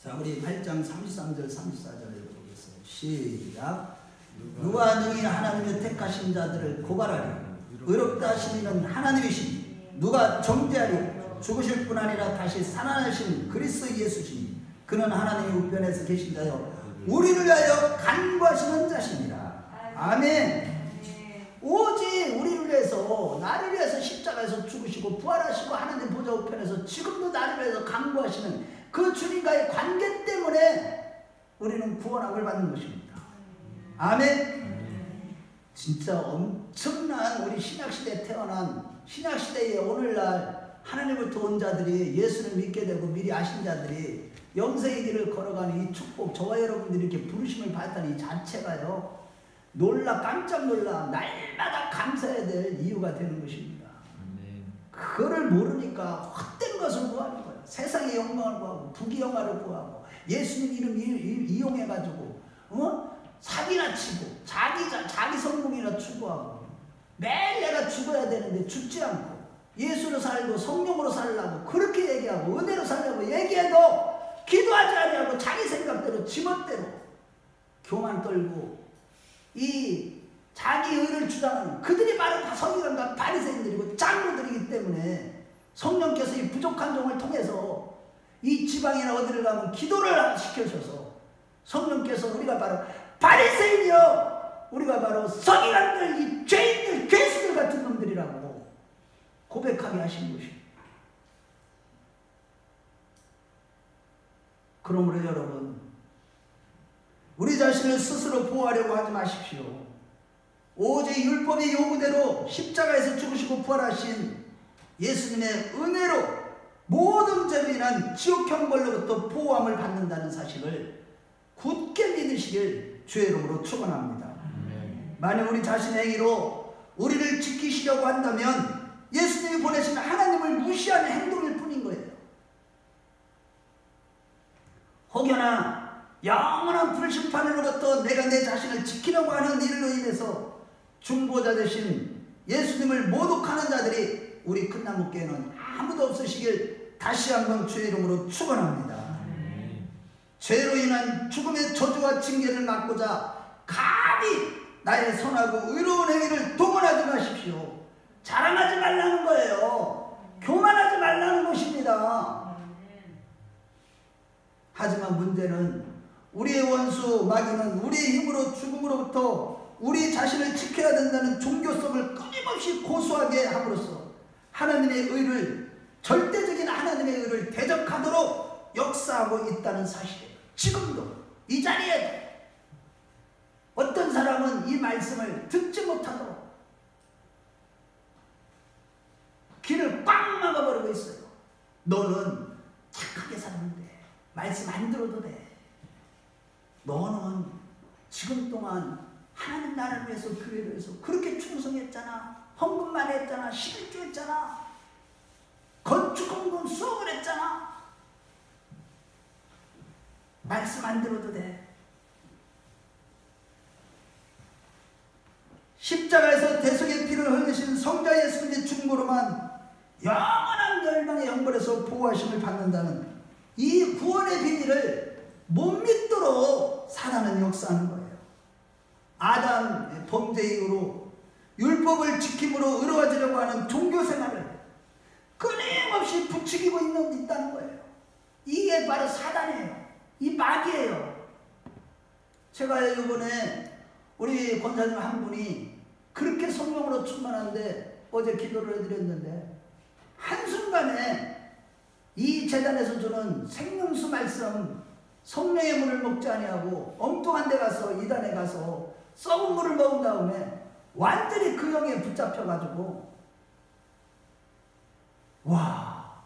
자, 우리 8장 33절 34절 읽어보겠습니다. 시작. 누가 능히 하나님의 택하신 자들을 고발하리? 의롭다 하신 이는 하나님이시니 누가 정죄하리? 죽으실 뿐 아니라 다시 살아나신 그리스도 예수시니 그는 하나님의 우편에서 계신 자요 우리를 위하여 간구하시는 자시니라. 아멘. 오직 우리를 위해서, 나를 위해서 십자가에서 죽으시고 부활하시고 하나님 보좌 우편에서 지금도 나를 위해서 간구하시는 그 주님과의 관계 때문에 우리는 구원함을 받는 것입니다. 아멘. 진짜 엄청난, 우리 신약시대에 태어난, 신약시대에 오늘날 하나님부터 온 자들이, 예수를 믿게 되고 미리 아신 자들이 영생의 길을 걸어가는 이 축복, 저와 여러분들이 이렇게 부르심을 받았다는 이 자체가요, 깜짝 놀라 날마다 감사해야 될 이유가 되는 것입니다. 그거를 모르니까 헛된 것을 구하는 거예요. 세상의 영광을 구하고 부귀 영화를 구하고 예수님 이름 이용해가지고 사기나 치고 자기 성공이나 추구하고, 매일 내가 죽어야 되는데 죽지 않고 예수로 살고 성령으로 살라고 그렇게 얘기하고 은혜로 살려고 얘기해도 기도하지 아니하고 자기 생각대로 지멋대로 교만 떨고 이 자기 의를 주장하는 그들이 바로 다 서기관과 바리새인들이고 장로들이기 때문에 성령께서 이 부족한 종을 통해서 이 지방이나 어디를 가면 기도를 시켜줘서 성령께서 우리가 바로 바리새인이요, 우리가 바로 서기관들, 이 죄인들, 괴수들 같은 놈들이라고 고백하게 하신 것입니다. 그러므로 여러분, 우리 자신을 스스로 보호하려고 하지 마십시오. 오직 율법의 요구대로 십자가에서 죽으시고 부활하신 예수님의 은혜로 모든 죄로 인한 지옥형 벌로부터 보호함을 받는다는 사실을 굳게 믿으시길 주의 이름으로 축원합니다. 만약 우리 자신의 행위로 우리를 지키시려고 한다면 예수님이 보내신 하나님을 무시하는 행동일 뿐인 거예요. 혹여나 영원한 불심판으로부터 내가 내 자신을 지키려고 하는 일로 인해서 중보자 되신 예수님을 모독하는 자들이 우리 큰나무교회는 아무도 없으시길 다시 한번 주의 이름으로 축원합니다. 죄로 인한 죽음의 저주와 징계를 막고자 감히 나의 선하고 의로운 행위를 동원하지 마십시오. 자랑하지 말라는 거예요. 교만하지 말라는 것입니다. 하지만 문제는 우리의 원수 마귀는 우리의 힘으로 죽음으로부터 우리 자신을 지켜야 된다는 종교성을 끊임없이 고수하게 함으로써 하나님의 의를, 절대적인 하나님의 의를 대적하도록 역사하고 있다는 사실이에요. 지금도 이 자리에도 어떤 사람은 이 말씀을 듣지 못하도록 길을 꽉 막아버리고 있어요. 너는 착하게 살면 돼. 말씀 안 들어도 돼. 너는 지금 동안 하나님 나라를 위해서, 교회를 위해서 그렇게 충성했잖아. 헌금만 했잖아. 11조 했잖아. 건축헌금 수억을 했잖아. 말씀 안 들어도 돼. 십자가에서 대속의 피를 흘리신 성자 예수님의 중보로만 영원한 멸망의 형벌에서 보호하심을 받는다는 이 구원의 비밀을 못 믿도록 사단은 역사하는 거예요. 아담의 범죄 이후로 율법을 지킴으로 의로워지려고 하는 종교 생활을 끊임없이 부추기고 있다는 거예요. 이게 바로 사단이에요. 이 마귀예요. 제가 이번에 우리 권사님 한 분이 그렇게 성령으로 충만한데 어제 기도를 해드렸는데 한순간에 이 재단에서 주는 생명수 말씀 성령의 물을 먹지 아니하고 엉뚱한 데 가서 이단에 가서 썩은 물을 먹은 다음에 완전히 그 영에 붙잡혀가지고 와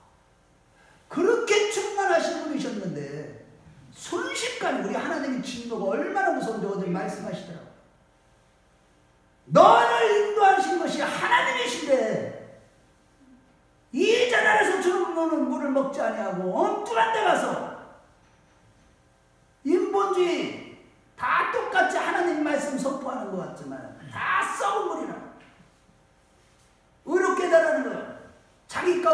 그렇게 충만하신 분이셨는데 순식간에 우리 하나님의 진노가 얼마나 무서운지 어제 말씀하시더라고요. 너를 인도하신 것이 하나님이신데 이 재단에서 주는 물을 먹지 아니하고 엉뚱한 데 가서 인본주의 다 똑같이 하나님 말씀 선포하는 것 같지만 다 썩은 물이라 의롭게 되라는 거예요. 자기가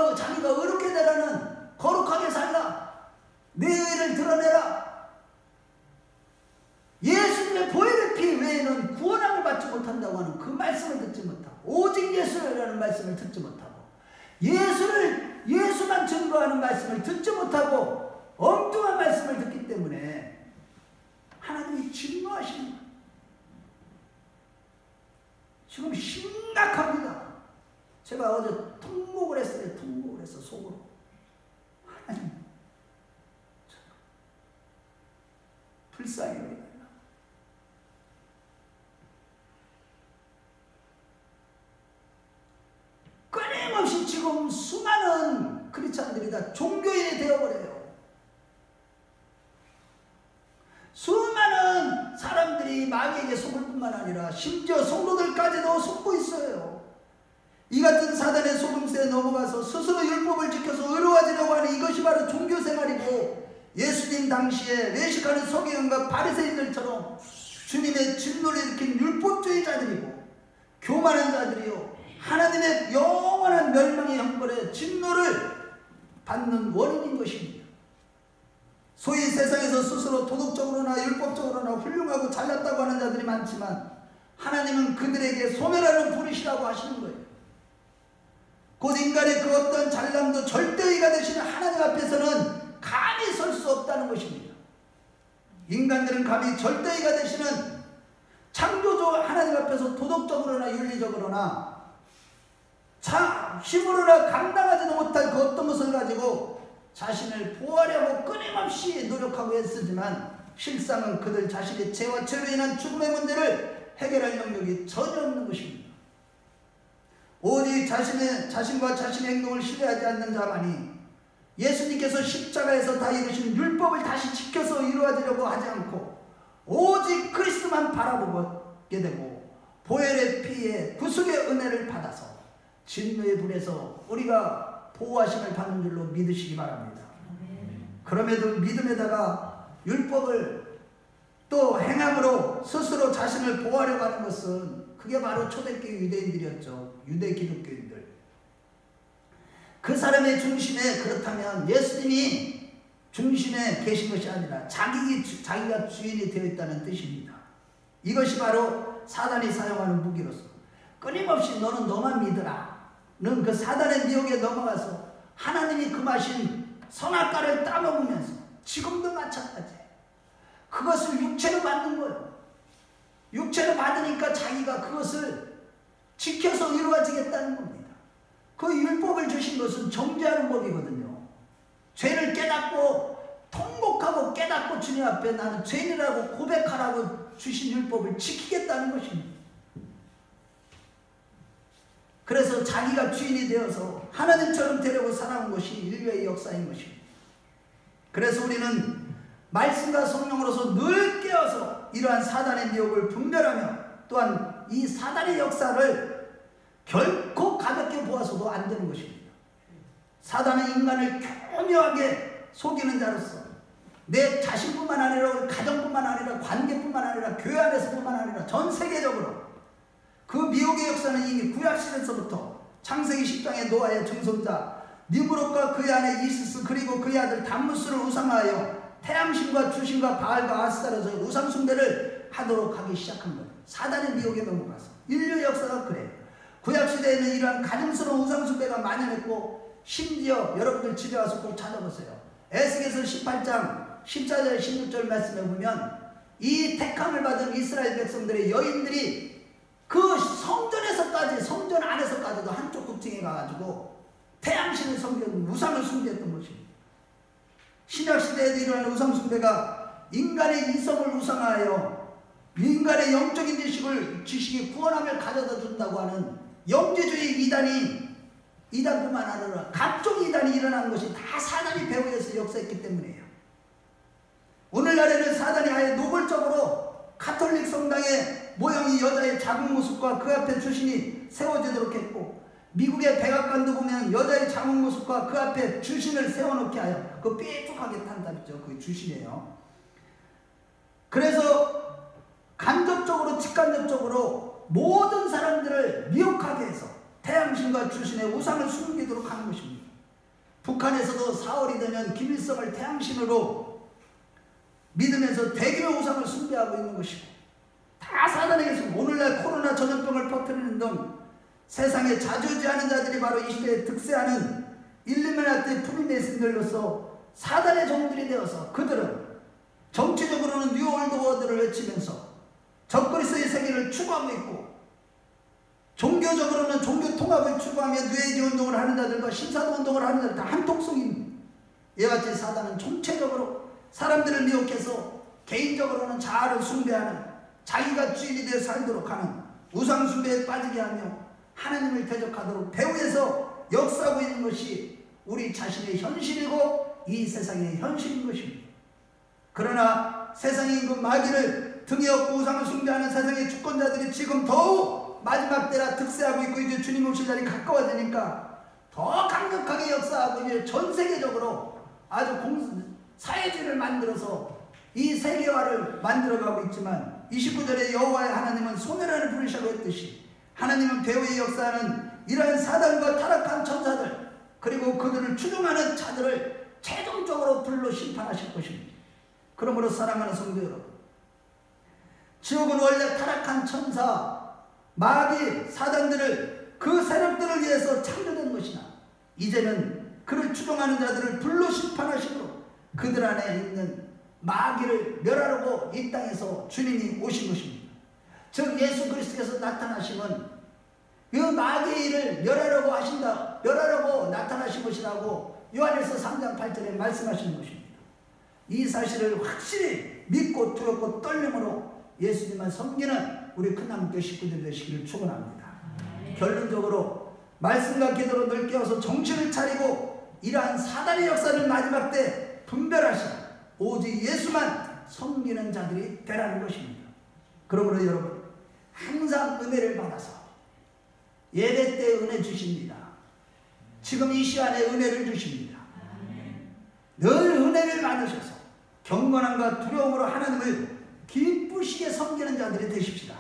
의롭게 되라는 거룩하게 살라 내 의를 드러내라. 예수님의 보혈의 피 외에는 구원함을 받지 못한다고 하는 그 말씀을 듣지 못하고 오직 예수라는 말씀을 듣지 못하고 예수만 증거하는 말씀을 듣지 못하고 엉뚱한 말씀을 듣기 때문에 하나님이 진노하시는 거예요. 지금 심각합니다. 제가 어제 통곡을 했어요. 통곡을 했어 속으로. 하나님 불쌍히 여기다. 끊임없이 지금 수많은 크리스찬들이 다 종교인이 되어버려요. 수많은 사람들이 마귀에게 속을 뿐만 아니라 심지어 성도들까지도 속고 있어요. 이 같은 사단의 속임수에 넘어가서 스스로 율법을 지켜서 의로워지려고 하는 이것이 바로 종교생활이고 예수님 당시에 외식하는 서기관과 바리새인들처럼 주님의 진노를 일으킨 율법주의자들이고 교만한 자들이요 하나님의 영원한 멸망의 형벌에 진노를 받는 원인인 것입니다. 소위 세상에서 스스로 도덕적으로나 율법적으로나 훌륭하고 잘났다고 하는 자들이 많지만 하나님은 그들에게 소멸하는 불이시라고 하시는 거예요. 곧 인간의 그 어떤 잘남도 절대의가 되시는 하나님 앞에서는 감히 설 수 없다는 것입니다. 인간들은 감히 절대의가 되시는 창조주 하나님 앞에서 도덕적으로나 윤리적으로나 힘으로나 감당하지도 못할 그 어떤 것을 가지고 자신을 보호하려고 끊임없이 노력하고 애쓰지만 실상은 그들 자신의 죄와 죄로 인한 죽음의 문제를 해결할 능력이 전혀 없는 것입니다. 오직 자신과 자신의 행동을 신뢰하지 않는 자만이 예수님께서 십자가에서 다 이루신 율법을 다시 지켜서 이루어지려고 하지 않고 오직 그리스도만 바라보게 되고 보혈의 피에 구속의 은혜를 받아서 진노의 불에서 우리가 보호하심을 받는 줄로 믿으시기 바랍니다. 그럼에도 믿음에다가 율법을 또 행함으로 스스로 자신을 보호하려고 하는 것은 그게 바로 초대교회 유대인들이었죠. 유대 기독교인들. 그 사람의 중심에 그렇다면 예수님이 중심에 계신 것이 아니라 자기가 주인이 되어 있다는 뜻입니다. 이것이 바로 사단이 사용하는 무기로서 끊임없이 너는 너만 믿으라 는 그 사단의 미혹에 넘어가서 하나님이 금하신 선악과를 따먹으면서 지금도 마찬가지예요. 그것을 육체로 받는 거예요. 육체로 받으니까 자기가 그것을 지켜서 이루어지겠다는 겁니다. 그 율법을 주신 것은 정죄하는 법이거든요. 죄를 깨닫고 통곡하고 깨닫고 주님 앞에 나는 죄인이라고 고백하라고 주신 율법을 지키겠다는 것입니다. 그래서 자기가 주인이 되어서 하나님처럼 되려고 살아온 것이 인류의 역사인 것입니다. 그래서 우리는 말씀과 성령으로서 늘 깨어서 이러한 사단의 미혹을 분별하며 또한 이 사단의 역사를 결코 가볍게 보아서도 안 되는 것입니다. 사단은 인간을 교묘하게 속이는 자로서 내 자신뿐만 아니라 가정뿐만 아니라 관계뿐만 아니라 교회 안에서뿐만 아니라 전 세계적으로 그 미혹의 역사는 이미 구약시대에서부터 창세기 10장의 노아의 증손자 니무롯과 그의 아내 이시스 그리고 그의 아들 담무스를 우상하여 태양신과 주신과 바알과 아스타라서 우상 숭배를 하도록 하기 시작한 거예요. 사단의 미혹에 넘어가서. 인류 역사가 그래요. 구약시대에는 이러한 가증스러운 우상 숭배가 만연했고, 심지어 여러분들 집에 와서 꼭 찾아보세요. 에스겔서 18장 14절 16절 말씀에 보면 이 택함을 받은 이스라엘 백성들의 여인들이 그 성전에서까지, 성전 안에서까지도 한쪽 구층에 가가지고 태양신을 섬기는 우상을 숭배했던 것입니다. 신약시대에도 이러한 우상숭배가 인간의 이성을 우상하여 인간의 영적인 지식이 구원함을 가져다 준다고 하는 영지주의 이단뿐만 아니라 각종 이단이 일어난 것이 다 사단이 배후에서 역사했기 때문이에요. 오늘날에는 사단이 아예 노골적으로 가톨릭 성당의 모형이 여자의 작은 모습과 그 앞에 주신이 세워지도록 했고, 미국의 백악관도 보면 여자의 작은 모습과 그 앞에 주신을 세워놓게 하여 그 삐죽하게 탄다죠. 그게 주신이에요. 그래서 간접적으로 직간접적으로 모든 사람들을 미혹하게 해서 태양신과 주신의 우상을 숨기도록 하는 것입니다. 북한에서도 4월이 되면 김일성을 태양신으로 믿으면서 대규모 우상을 숭배하고 있는 것이고, 다 사단에게서 오늘날 코로나 전염병을 퍼뜨리는 등 세상에 자주지하는 자들이 바로 이 시대에 득세하는 일루미나티 프리메이슨들로서 사단의 종들이 되어서 그들은 정치적으로는 뉴 월드 워드를 외치면서 적그리스도의 세계를 추구하고 있고, 종교적으로는 종교 통합을 추구하며 뉴에이지 운동을 하는 자들과 신사도 운동을 하는 자들 다 한통속입니다. 이와 같이 사단은 총체적으로 사람들을 미혹해서 개인적으로는 자아를 숭배하는, 자기가 주인이 되어 살도록 하는 우상 숭배에 빠지게 하며 하나님을 대적하도록 배후에서 역사하고 있는 것이 우리 자신의 현실이고 이 세상의 현실인 것입니다. 그러나 세상의 임금 마귀를 등에 업고 우상을 숭배하는 세상의 주권자들이 지금 더욱 마지막 때라 득세하고 있고, 이제 주님 오실 날이 가까워지니까 더 강력하게 역사하고 이제 전 세계적으로 아주 사회주의를 만들어서 이 세계화를 만들어가고 있지만, 29절에 여호와의 하나님은 소멸하는 불이시라고 했듯이 하나님은 배후에 역사하는 이러한 사단과 타락한 천사들 그리고 그들을 추종하는 자들을 최종적으로 불로 심판하실 것입니다. 그러므로 사랑하는 성도 여러분, 지옥은 원래 타락한 천사, 마귀, 사단들을 그 세력들을 위해서 창조된 것이나 이제는 그를 추종하는 자들을 불로 심판하심으로 그들 안에 있는 마귀를 멸하려고 이 땅에서 주님이 오신 것입니다. 즉 예수 그리스도께서 나타나심은 그 마귀의 일을 멸하려고 나타나신 것이라고 요한일서 3장 8절에 말씀하시는 것입니다. 이 사실을 확실히 믿고 두렵고 떨림으로 예수님만 섬기는 우리 큰나무교회 식구들 되시기를 축원합니다. 결론적으로 말씀과 기도로 늘 깨워서 정신을 차리고 이러한 사단의 역사를 마지막 때 분별하시고 오직 예수만 섬기는 자들이 되라는 것입니다. 그러므로 여러분, 항상 은혜를 받아서 예배 때 은혜 주십니다. 지금 이 시간에 은혜를 주십니다. 늘 은혜를 받으셔서 경건함과 두려움으로 하나님을 기쁘시게 섬기는 자들이 되십시다.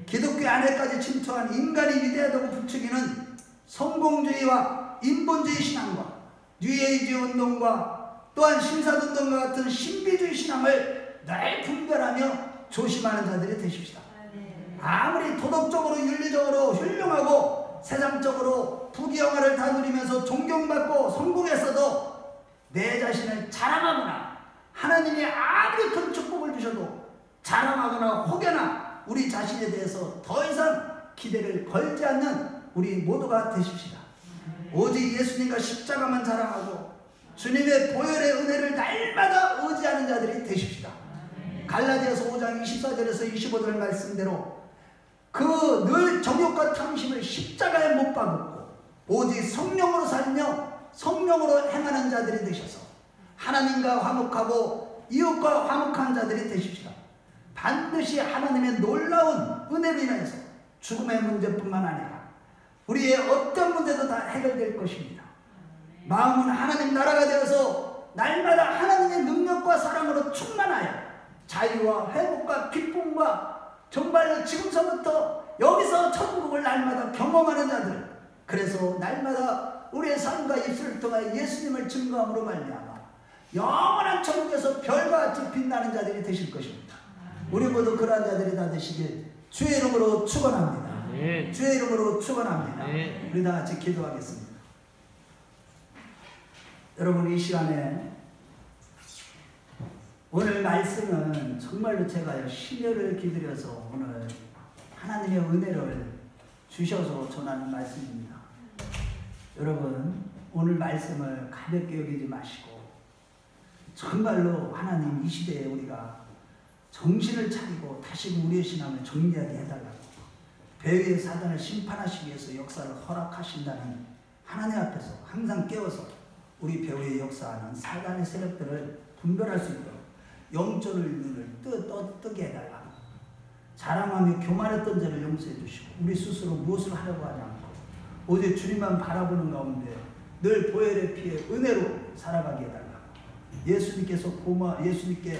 기독교 안에까지 침투한 인간이 위대하다고 부추기는 성공주의와 인본주의 신앙과 뉴에이지 운동과 또한 신사운동과 같은 신비주의 신앙을 늘 분별하며 조심하는 자들이 되십시다. 아무리 도덕적으로 윤리적으로 훌륭하고 세상적으로 부귀영화를 다 누리면서 존경받고 성공했어도 내 자신을 자랑하거나 하나님이 아무리 큰 축복을 주셔도 자랑하거나 혹여나 우리 자신에 대해서 더 이상 기대를 걸지 않는 우리 모두가 되십시다. 오직 예수님과 십자가만 자랑하고 주님의 보혈의 은혜를 날마다 의지하는 자들이 되십시다. 갈라디아서 5장 24절에서 25절 말씀대로 그 늘 정욕과 탐심을 십자가에 못 박았고 오직 성령으로 살며 성령으로 행하는 자들이 되셔서 하나님과 화목하고 이웃과 화목한 자들이 되십시다. 반드시 하나님의 놀라운 은혜로 인해서 죽음의 문제뿐만 아니라 우리의 어떤 문제도 다 해결될 것입니다. 마음은 하나님 나라가 되어서 날마다 하나님의 능력과 사랑으로 충만하여 자유와 회복과 기쁨과 정말로 지금서부터 여기서 천국을 날마다 경험하는 자들, 그래서 날마다 우리의 삶과 입술을 통하여 예수님을 증거함으로 말미암아 영원한 천국에서 별과 같이 빛나는 자들이 되실 것입니다. 우리 모두 그러한 자들이 다 되시길 주의 이름으로 축원합니다. 주의 이름으로 축원합니다. 우리 다 같이 기도하겠습니다. 여러분, 이 시간에 오늘 말씀은 정말로 제가 심혈을 기울여서 오늘 하나님의 은혜를 주셔서 전하는 말씀입니다. 여러분, 오늘 말씀을 가볍게 여기지 마시고 정말로 하나님 이 시대에 우리가 정신을 차리고 다시 우리의 신앙을 정리하게 해달라고, 배후의 사단을 심판하시기 위해서 역사를 허락하신다는 하나님 앞에서 항상 깨워서 우리 배후에 역사하는 사단의 세력들을 분별할 수 있도록 영적인 눈을 뜨게 해달라고, 자랑하며 교만했던 죄를 용서해 주시고 우리 스스로 무엇을 하려고 하지 않고 오직 주님만 바라보는 가운데 늘 보혈의 피에 은혜로 살아가게 해달라고, 예수님께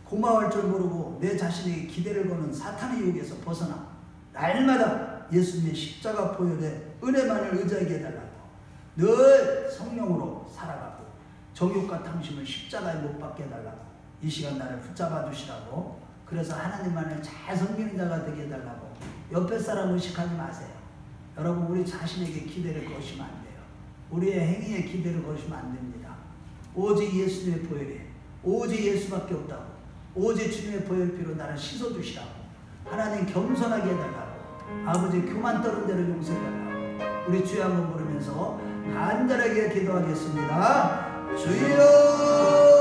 고마울 줄 모르고 내 자신에게 기대를 거는 사탄의 유혹에서 벗어나 날마다 예수님의 십자가 보혈의 은혜만을 의지하게 해달라고, 늘 성령으로 살아가고 정욕과 탐심을 십자가에 못 박게 해달라고, 이 시간 나를 붙잡아 주시라고, 그래서 하나님만을 잘 섬기는 자가 되게 해달라고. 옆에 사람 의식하지 마세요. 여러분, 우리 자신에게 기대를 거시면 안 돼요. 우리의 행위에 기대를 거시면 안 됩니다. 오직 예수님의 보혈에, 오직 예수밖에 없다고, 오직 주님의 보혈피로 나를 씻어주시라고, 하나님 겸손하게 해달라고, 아버지 교만 떨은 데를 용서해달라고. 우리 주여 한번 부르면서 간절하게 기도하겠습니다. 주여